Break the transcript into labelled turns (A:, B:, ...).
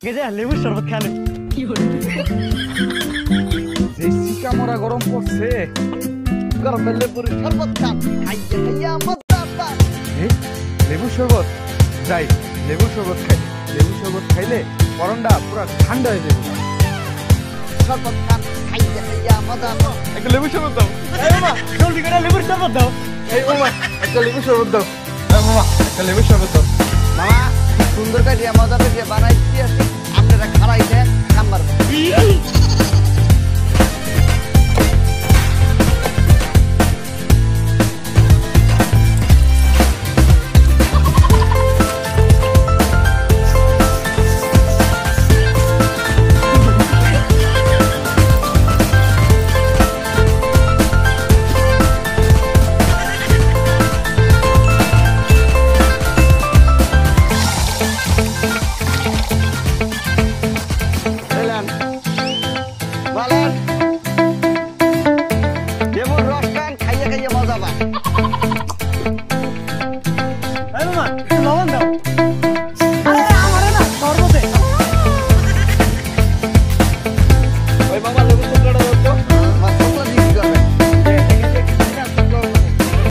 A: গেজে লেবুর শরবত খানে
B: যে শিকা মরা গরম পড়ছে
C: গরমে লেবুর শরবত খান খাইয়া খাইয়া মজা পান।
B: লেবুর শরবত যাই লেবুর শরবত খাই লেবুর শরবত খাইলে গরমটা পুরো ঠান্ডা হয়ে যাবে
C: শরবত খান খাইয়া খাইয়া মজা পান।
B: একটা লেবুর শরবত দাও
A: মামা জলদি করে লেবুর শরবত দাও।
B: এই মামা একটা লেবুর শরবত দাও মামা একটা লেবুর শরবত দাও
C: মামা সুন্দর কাটিয়া মজা পেয়ে বানাইছি আছে আপনারা খারাই দেন নাম্বার বলেন লেবুর রস খান খাইয়া খাইয়া মজা পান।
A: মামা একটু লবণ দাও।